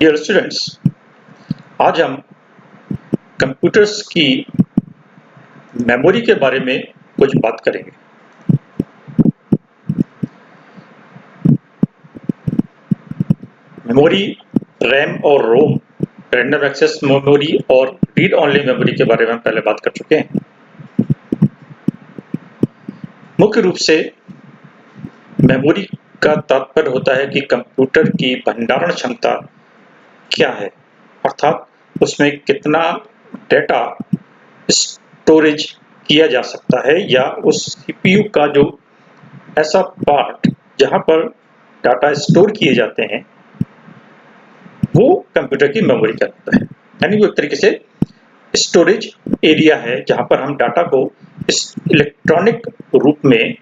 Dear students, आज हम computers की मेमोरी के बारे में कुछ बात करेंगे। मेमोरी, रैम और रोम, रैंडम एक्सेस मेमोरी और रीड ओनली मेमोरी के बारे में हम पहले बात कर चुके हैं। मुख्य रूप से मेमोरी का तात्पर्य होता है कि कंप्यूटर की भंडारण क्षमता क्या है, अर्थात उसमें कितना डेटा स्टोरेज किया जा सकता है या उस सीपीयू का जो ऐसा पार्ट जहां पर डाटा स्टोर किए जाते हैं वो कंप्यूटर की मेमोरी कहलाता है। यानी वो एक तरीके से स्टोरेज एरिया है जहां पर हम डाटा को इस इलेक्ट्रॉनिक रूप में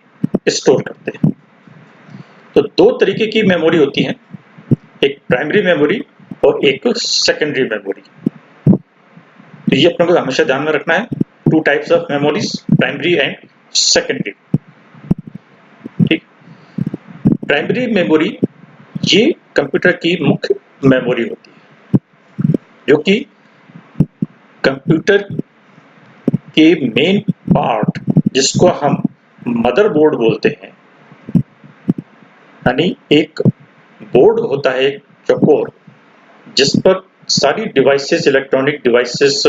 स्टोर करते हैं। तो दो तरीके की मेमोरी होती हैं, एक प्राइमरी मेमोरी और एक सेकेंडरी मेमोरी। तो ये अपने को हमेशा ध्यान में रखना है, two types of memories, primary and secondary. ठीक, प्राइमरी मेमोरी ये कंप्यूटर की मुख्य मेमोरी होती है जो कि कंप्यूटर के मेन पार्ट जिसको हम मदरबोर्ड बोलते हैं, यानी एक बोर्ड होता है एक चौकोर जिस पर सारी डिवाइसेस, इलेक्ट्रॉनिक डिवाइसेस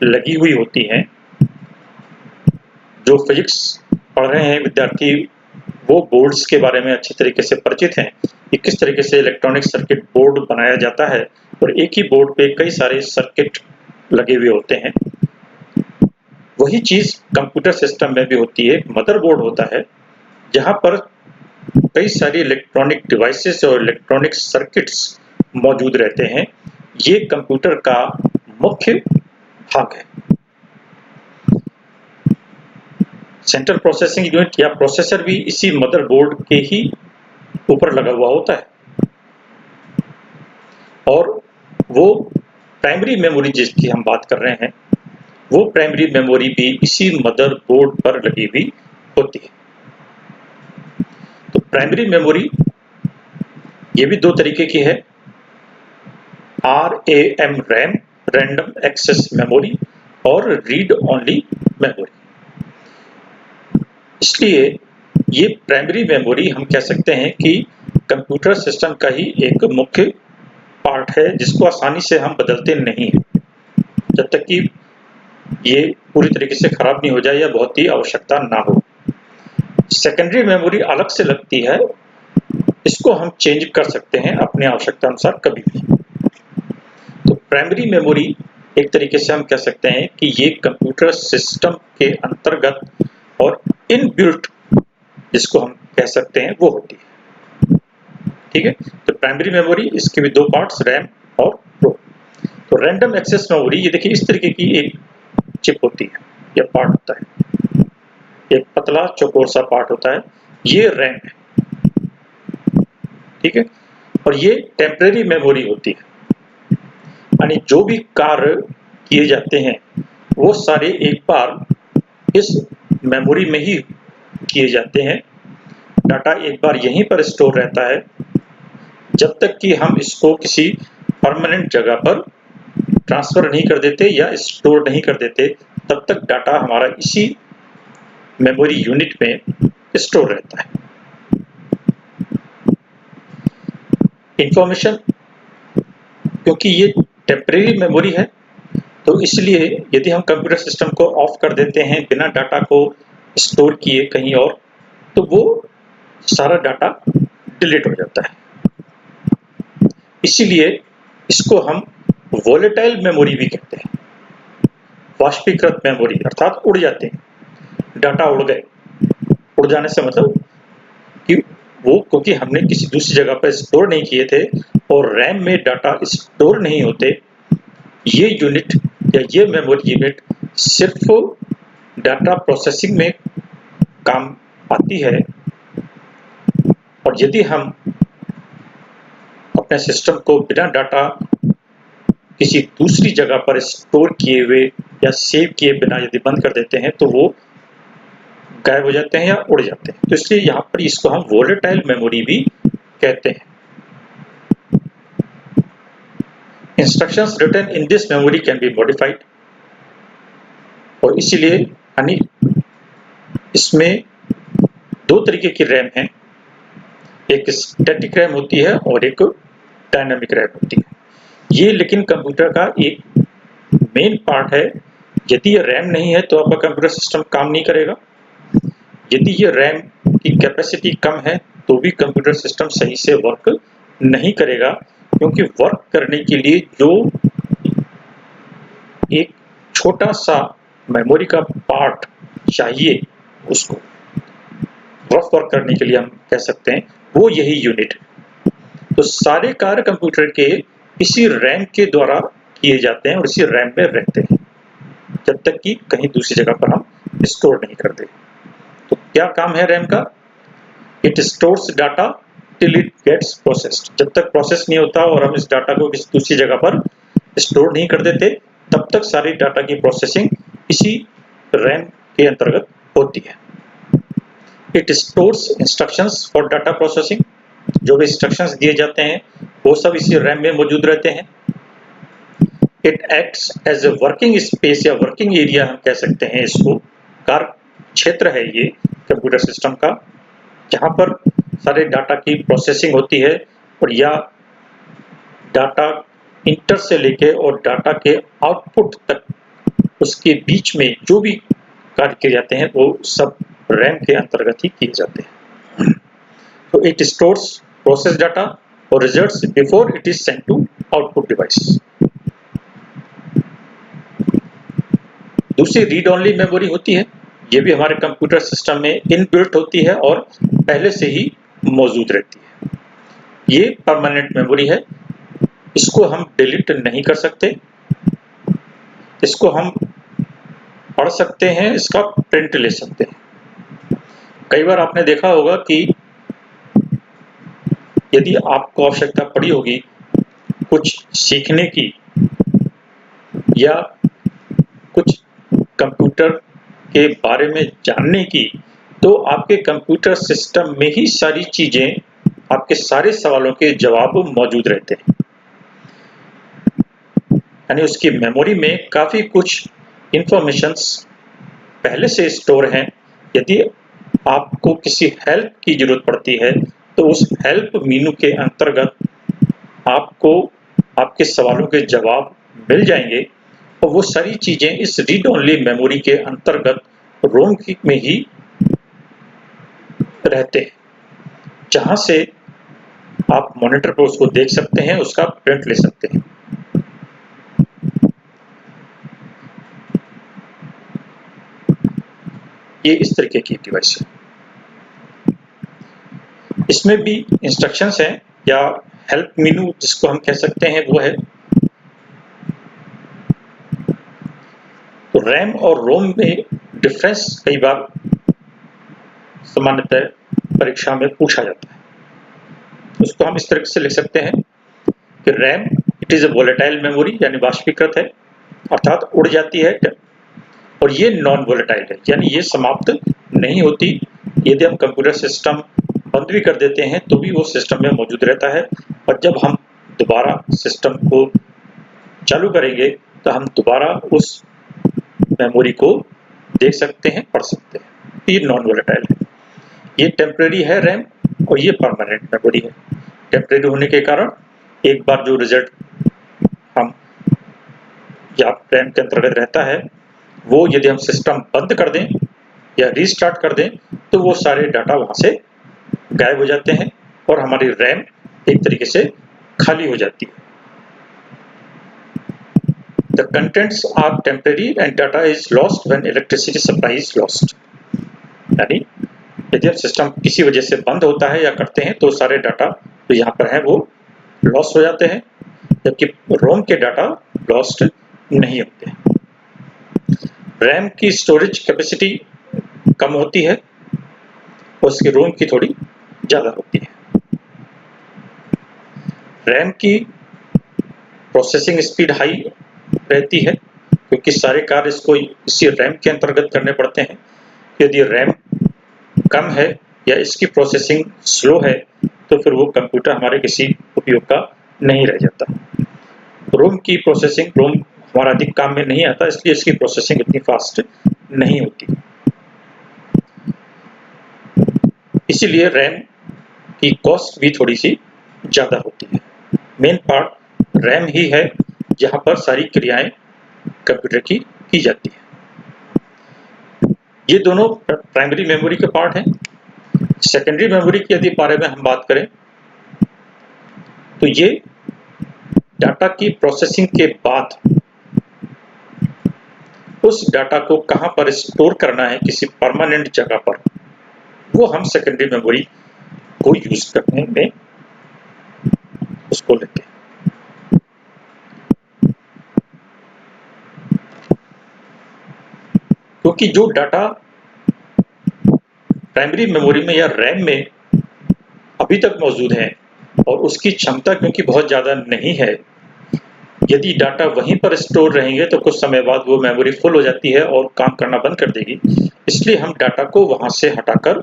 लगी हुई होती हैं। जो फिजिक्स पढ़ रहे हैं विद्यार्थी वो बोर्ड्स के बारे में अच्छी तरीके से परिचित हैं कि किस तरीके से इलेक्ट्रॉनिक सर्किट बोर्ड बनाया जाता है और एक ही बोर्ड पे कई सारे सर्किट लगे हुए होते हैं। वही चीज कंप्यूटर सिस्टम में भी होती है। मदरबोर्ड होता है जहां पर कई सारी इलेक्ट्रॉनिक डिवाइसेस और इलेक्ट्रॉनिक सर्किट्स मौजूद रहते हैं। ये कंप्यूटर का मुख्य भाग है। सेंट्रल प्रोसेसिंग यूनिट या प्रोसेसर भी इसी मदरबोर्ड के ही ऊपर लगा हुआ होता है और वो प्राइमरी मेमोरी जिसकी हम बात कर रहे हैं वो प्राइमरी मेमोरी भी इसी मदरबोर्ड पर लगी हुई होती है। तो प्राइमरी मेमोरी ये भी दो तरीके की है, RAM RAM, random access memory और रीड ओनली मेमोरी। इसलिए ये प्राइमरी मेमोरी हम कह सकते हैं कि कंप्यूटर सिस्टम का ही एक मुख्य पार्ट है जिसको आसानी से हम बदलते नहीं हैं जब तक कि ये पूरी तरीके से खराब नहीं हो जाए या बहुत ही आवश्यकता ना हो। सेकेंडरी मेमोरी अलग से लगती है, इसको हम चेंज कर सकते हैं अपनी आवश्यकता अनुसार कभी भी। तो प्राइमरी मेमोरी एक तरीके से हम कह सकते हैं कि ये कंप्यूटर सिस्टम के अंतर्गत और इनबिल्ट जिसको हम कह सकते हैं वो होती है। ठीक है, तो प्राइमरी मेमोरी इसके भी दो पार्ट्स, रैम और रोम। तो रैंडम एक्सेस मेमोरी ये देखिए इस तरीके की एक चिप होती है या पार्ट होता है, एक पतला चौकोर सा पार्ट होता है, ये रैम है। ठीक है, और ये टेम्परेरी मेमोरी होती है, यानी जो भी कार्य किए जाते हैं वो सारे एक बार इस मेमोरी में ही किए जाते हैं। डाटा एक बार यहीं पर स्टोर रहता है जब तक कि हम इसको किसी परमानेंट जगह पर ट्रांसफर नहीं कर देते या स्टोर नहीं कर देते, तब तक डाटा हमारा इसी मेमोरी यूनिट में स्टोर रहता है। इंफॉर्मेशन क्योंकि ये टेम्परेरी मेमोरी है तो इसलिए यदि हम कंप्यूटर सिस्टम को ऑफ कर देते हैं बिना डाटा को स्टोर किए कहीं और, तो वो सारा डाटा डिलीट हो जाता है। इसीलिए इसको हम वोलेटाइल मेमोरी भी कहते हैं, वाष्पीकृत मेमोरी, अर्थात उड़ जाते हैं, डाटा उड़ गए। उड़ जाने से मतलब कि वो क्योंकि हमने किसी दूसरी जगह पर स्टोर नहीं किए थे और रैम में डाटा स्टोर नहीं होते, ये यूनिट या ये मेमोरी यूनिट सिर्फ डाटा प्रोसेसिंग में काम आती है। और यदि हम अपने सिस्टम को बिना डाटा किसी दूसरी जगह पर स्टोर किए हुए या सेव किए बिना यदि बंद कर देते हैं तो वो गायब हो जाते हैं या उड़ जाते हैं। तो इसलिए यहाँ पर इसको हम वोलेटाइल मेमोरी भी कहते हैं। Instructions written in this memory can be modified, और इसीलिए यानी इसमें दो तरीके की रैम है, एक स्टैटिक रैम होती है और एक डायनामिक रैम होती है। ये लेकिन कंप्यूटर का एक मेन पार्ट है। यदि ये रैम नहीं है तो आपका कंप्यूटर सिस्टम काम नहीं करेगा। यदि ये रैम की कैपेसिटी कम है तो भी कंप्यूटर सिस्टम सही से वर्क नहीं करेगा, क्योंकि वर्क करने के लिए जो एक छोटा सा मेमोरी का पार्ट चाहिए उसको रफ वर्क करने के लिए हम कह सकते हैं वो यही यूनिट है। तो सारे कार्य कंप्यूटर के इसी रैम के द्वारा किए जाते हैं और इसी रैम में रहते हैं जब तक कि कहीं दूसरी जगह पर हम स्टोर नहीं करते। तो क्या काम है रैम का? It stores data till it gets processed. जब तक प्रोसेस नहीं होता और हम इस डाटा को किसी दूसरी जगह पर स्टोर नहीं कर देते तब तक सारी डाटा की प्रोसेसिंग इसी रैम के अंतर्गत होती है। It stores instructions for data processing. जो भी इंस्ट्रक्शंस दिए जाते हैं वो सब इसी रैम में मौजूद रहते हैं। It acts as a working space या वर्किंग एरिया हम कह सकते हैं इसको। कार्य क्षेत्र है ये कंप्यूटर सिस्टम का, जहां पर सारे डाटा की प्रोसेसिंग होती है और या डाटा इंटर से लेके और डाटा के आउटपुट तक उसके बीच में जो भी कार्य किए जाते हैं वो सब रैम के अंतर्गत ही किए जाते हैं। तो इट स्टोर्स प्रोसेस डाटा और results before it is sent to output device. दूसरी रीड ओनली मेमोरी होती है। ये भी हमारे कंप्यूटर सिस्टम में इनबिल्ट होती है और पहले से ही मौजूद रहती है। ये परमानेंट मेमोरी है, इसको हम डिलीट नहीं कर सकते, इसको हम पढ़ सकते हैं, इसका प्रिंट ले सकते हैं। कई बार आपने देखा होगा कि यदि आपको आवश्यकता पड़ी होगी कुछ सीखने की या कुछ कंप्यूटर के बारे में जानने की, तो आपके कंप्यूटर सिस्टम में ही सारी चीजें, आपके सारे सवालों के जवाब मौजूद रहते हैं। यानी उसकी मेमोरी में काफी कुछ इंफॉर्मेशंस पहले से स्टोर हैं। यदि आपको किसी हेल्प की जरूरत पड़ती है तो उस हेल्प मेनू के अंतर्गत आपको आपके सवालों के जवाब मिल जाएंगे और वो सारी चीजें इस रीड ओनली मेमोरी के अंतर्गत रोम में ही रहते हैं, जहां से आप मॉनिटर पर उसको देख सकते हैं, उसका प्रिंट ले सकते हैं। ये इस तरीके की डिवाइस है। इसमें भी इंस्ट्रक्शंस हैं या हेल्प मेनू जिसको हम कह सकते हैं वो है। तो रैम और रोम में डिफरेंस कई बार सामान्यतः परीक्षा में पूछा जाता है। उसको हम इस तरह से लिख सकते हैं कि RAM it is a volatile memory, यानी वाष्पीकृत है अर्थात उड़ जाती है, और ये नॉन वोलेटाइल है यानी ये समाप्त नहीं होती। यदि हम कंप्यूटर सिस्टम बंद भी कर देते हैं तो भी वो सिस्टम में मौजूद रहता है, और जब हम दोबारा सिस्टम को चालू करेंगे तो हम दोबारा उस मेमोरी को देख सकते हैं, पढ़ सकते हैं। ये नॉन वोलेटाइल है। ये टेम्परेरी है रैम और ये परमानेंट मेमोरी है। टेम्परेरी होने के कारण एक बार जो रिजल्ट हम या रैम के अंतर्गत रहता है वो यदि हम सिस्टम बंद कर दें या रीस्टार्ट कर दें तो वो सारे डाटा वहां से गायब हो जाते हैं और हमारी रैम एक तरीके से खाली हो जाती है। The contents are temporary and data is lost when electricity supply is lost। यानी यदि सिस्टम किसी वजह से बंद होता है या करते हैं तो सारे डाटा जो यहाँ पर है वो लॉस हो जाते हैं, जबकि रोम के डाटा लॉस्ट नहीं होते हैं। रैम की स्टोरेज कैपेसिटी कम होती है और उसकी रोम की थोड़ी ज्यादा होती है। रैम की प्रोसेसिंग स्पीड हाई रहती है क्योंकि सारे कार्य इसको इसी रैम के अंतर्गत करने पड़ते हैं। यदि रैम कम है या इसकी प्रोसेसिंग स्लो है तो फिर वो कंप्यूटर हमारे किसी उपयोग का नहीं रह जाता। रोम की प्रोसेसिंग, रोम हमारा अधिक काम में नहीं आता, इसलिए इसकी प्रोसेसिंग इतनी फास्ट नहीं होती। इसीलिए रैम की कॉस्ट भी थोड़ी सी ज़्यादा होती है। मेन पार्ट रैम ही है जहाँ पर सारी क्रियाएं कंप्यूटर की जाती है। ये दोनों प्राइमरी मेमोरी के पार्ट हैं। सेकेंडरी मेमोरी के यदि बारे में हम बात करें तो ये डाटा की प्रोसेसिंग के बाद उस डाटा को कहां पर स्टोर करना है किसी परमानेंट जगह पर, वो हम सेकेंडरी मेमोरी को यूज करने में उसको लेते हैं। क्योंकि जो डाटा प्राइमरी मेमोरी में या रैम में अभी तक मौजूद है और उसकी क्षमता क्योंकि बहुत ज़्यादा नहीं है, यदि डाटा वहीं पर स्टोर रहेंगे तो कुछ समय बाद वो मेमोरी फुल हो जाती है और काम करना बंद कर देगी। इसलिए हम डाटा को वहां से हटाकर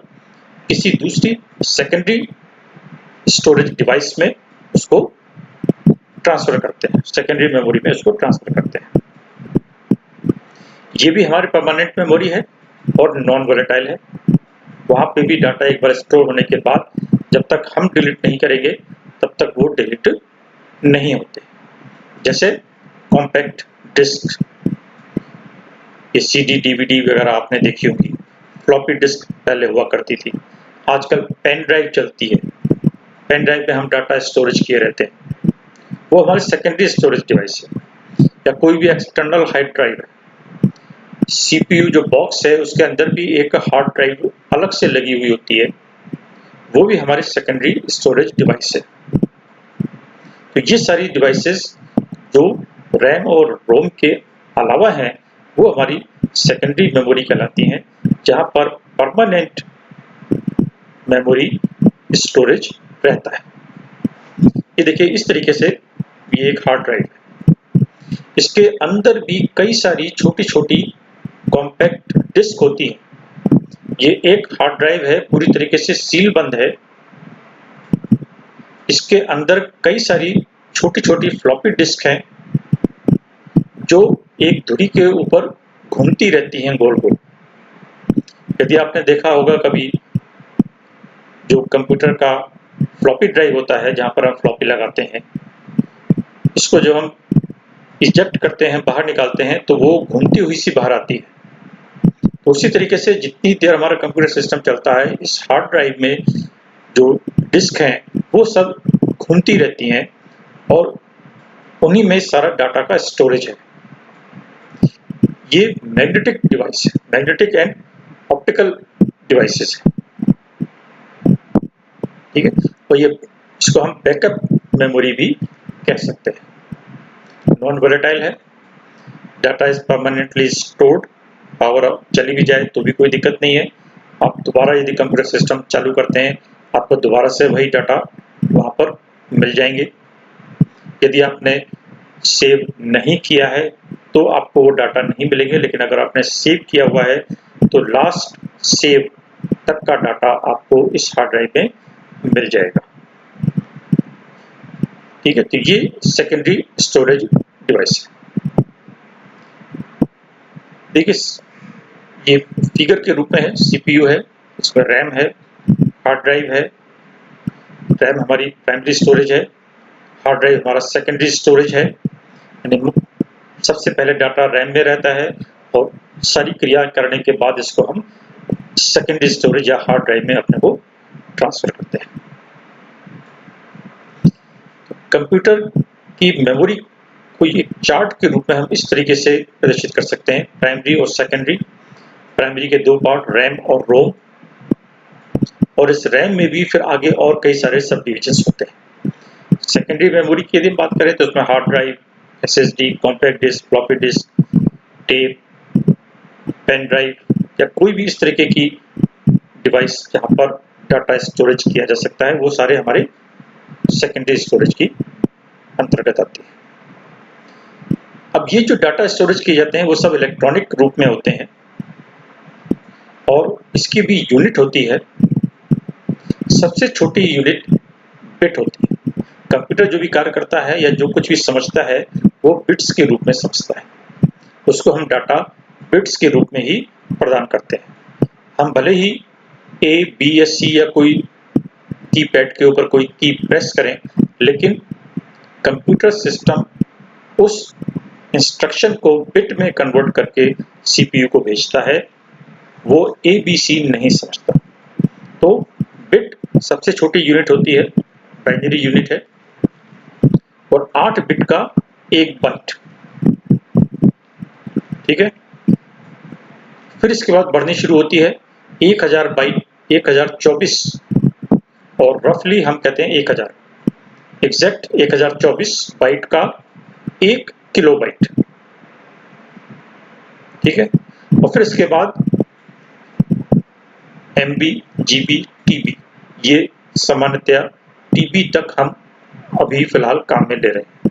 किसी दूसरी सेकेंडरी स्टोरेज डिवाइस में उसको ट्रांसफर करते हैं, सेकेंडरी मेमोरी में उसको ट्रांसफर करते हैं। ये भी हमारी परमानेंट मेमोरी है और नॉन वोलेटाइल है। वहां पे भी डाटा एक बार स्टोर होने के बाद जब तक हम डिलीट नहीं करेंगे तब तक वो डिलीट नहीं होते। जैसे कॉम्पैक्ट डिस्क, ये सीडी डीवीडी वगैरह आपने देखी होंगी। फ्लॉपी डिस्क पहले हुआ करती थी, आजकल पेन ड्राइव चलती है। पेन ड्राइव पे हम डाटा स्टोरेज किए रहते हैं, वो हमारी सेकेंडरी स्टोरेज डिवाइस है। या कोई भी एक्सटर्नल हार्ड ड्राइव है, सीपीयू जो बॉक्स है उसके अंदर भी एक हार्ड ड्राइव अलग से लगी हुई होती है, वो भी हमारी सेकेंडरी स्टोरेज डिवाइस है। तो ये सारी डिवाइसेस जो रैम और रोम के अलावा हैं वो हमारी सेकेंडरी मेमोरी कहलाती हैं, जहां पर परमानेंट मेमोरी स्टोरेज रहता है। ये देखिए इस तरीके से ये एक हार्ड ड्राइव है, इसके अंदर भी कई सारी छोटी छोटी कॉम्पैक्ट डिस्क होती है। ये एक हार्ड ड्राइव है, पूरी तरीके से सील बंद है। इसके अंदर कई सारी छोटी छोटी फ्लॉपी डिस्क हैं जो एक धुरी के ऊपर घूमती रहती हैं गोल गोल। यदि आपने देखा होगा कभी, जो कंप्यूटर का फ्लॉपी ड्राइव होता है जहां पर हम फ्लॉपी लगाते हैं, इसको जब हम इजेक्ट करते हैं, बाहर निकालते हैं, तो वो घूमती हुई सी बाहर आती है। तो उसी तरीके से जितनी देर हमारा कंप्यूटर सिस्टम चलता है, इस हार्ड ड्राइव में जो डिस्क हैं वो सब घूमती रहती हैं और उन्हीं में सारा डाटा का स्टोरेज है। ये मैग्नेटिक डिवाइस है, मैग्नेटिक एंड ऑप्टिकल डिवाइसेस है, ठीक है। और ये इसको हम बैकअप मेमोरी भी कह सकते हैं। नॉन वोलेटाइल है, data is permanently stored, power चली भी जाए तो भी कोई दिक्कत नहीं है। आप दोबारा यदि कंप्यूटर सिस्टम चालू करते हैं, आपको दोबारा से वही डाटा वहाँ पर मिल जाएंगे। यदि आपने सेव नहीं किया है तो आपको वो डाटा नहीं मिलेंगे, लेकिन अगर आपने सेव किया हुआ है तो लास्ट सेव तक का डाटा आपको इस हार्ड ड्राइव में मिल जाएगा, ठीक है। तो ये सेकेंडरी स्टोरेज डिवाइस है। देखिए ये फिगर के रूप में है, सीपीयू है, इसमें रैम है, हार्ड ड्राइव है। रैम हमारी प्राइमरी स्टोरेज है, हार्ड ड्राइव हमारा सेकेंडरी स्टोरेज है। यानी सबसे पहले डाटा रैम में रहता है और सारी क्रिया करने के बाद इसको हम सेकेंडरी स्टोरेज या हार्ड ड्राइव में अपने को ट्रांसफर करते हैं। कंप्यूटर की मेमोरी को एक चार्ट के रूप में हम इस तरीके से प्रदर्शित कर सकते हैं, प्राइमरी और सेकेंडरी। प्राइमरी के दो पार्ट, रैम और रोम, और इस रैम में भी फिर आगे और कई सारे सब डिविजन्स होते हैं। सेकेंडरी मेमोरी की यदि बात करें तो उसमें hard drive, SSD, compact disc, floppy disk, tape, pen drive या कोई भी इस तरीके की डिवाइस जहां पर डाटा स्टोरेज किया जा सकता है, वो सारे हमारे सेकेंडरी स्टोरेज की अंतर्गत आती है। अब ये जो डाटा स्टोरेज किए जाते हैं वो सब इलेक्ट्रॉनिक रूप में होते हैं और इसकी भी यूनिट होती है। सबसे छोटी यूनिट बिट होती है। कंप्यूटर जो भी कार्य करता है या जो कुछ भी समझता है वो बिट्स के रूप में समझता है, उसको हम डाटा बिट्स के रूप में ही प्रदान करते हैं। हम भले ही A, B या C या कोई कीपैड के ऊपर कोई की प्रेस करें, लेकिन कंप्यूटर सिस्टम उस इंस्ट्रक्शन को बिट में कन्वर्ट करके CPU को भेजता है, वो ABC नहीं समझता। तो बिट सबसे छोटी यूनिट होती है, बाइनरी यूनिट है, और 8 बिट का एक बाइट, ठीक है। फिर इसके बाद बढ़नी शुरू होती है 1000 बाइट, 1024, और रफली हम कहते हैं 1000, एग्जैक्ट 1024 बाइट का 1 किलोबाइट, ठीक है। और फिर इसके बाद MB, GB, TB, ये सामान्यतया TB तक हम अभी फिलहाल काम में ले रहे हैं।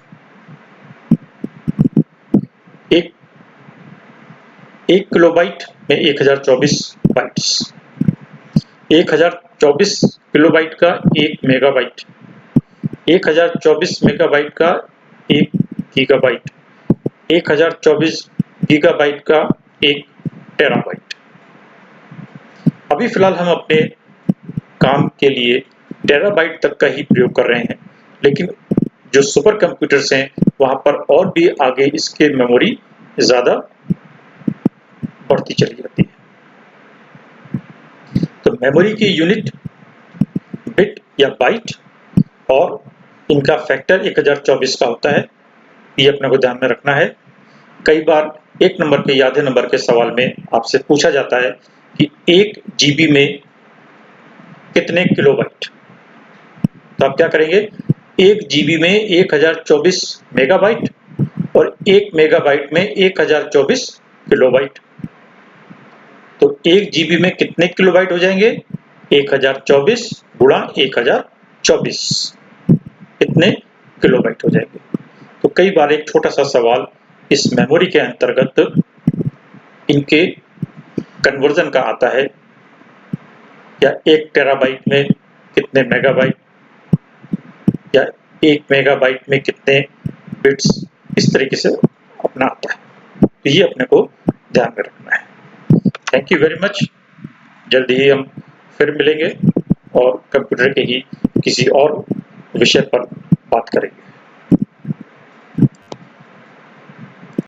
एक किलोबाइट में 1024 बाइट्स, 1024 किलोबाइट का 1 मेगाबाइट, 1024 मेगाबाइट का 1 गीगाबाइट, 1024 गीगाबाइट का 1 टेराबाइट। अभी फिलहाल हम अपने काम के लिए टेराबाइट तक का ही प्रयोग कर रहे हैं, लेकिन जो सुपर कंप्यूटर्स हैं वहां पर और भी आगे इसके मेमोरी ज़्यादा बढ़ती चली जाती है। तो मेमोरी की यूनिट बिट या बाइट और इनका फैक्टर 1024 का होता है, ये अपने को ध्यान में रखना है। कई बार एक नंबर के या आधे नंबर के सवाल में आपसे पूछा जाता है कि 1 GB में कितने किलोबाइट, तो आप क्या करेंगे, 1 GB में 1024 मेगाबाइट और 1 मेगाबाइट में 1024 किलोबाइट। तो 1 GB में कितने किलोबाइट हो जाएंगे, 1024 गुणा 1024, कितने किलोबाइट हो जाएंगे। तो कई बार एक छोटा सा सवाल इस मेमोरी के अंतर्गत इनके कन्वर्जन का आता है, या 1 टेराबाइट में कितने मेगाबाइट, या 1 मेगाबाइट में कितने बिट्स, इस तरीके से अपना आता है। तो ये अपने को ध्यान में रखना है। Thank you very much. जल्दी ही हम फिर मिलेंगे और कंप्यूटर के ही किसी और विषय पर बात करेंगे।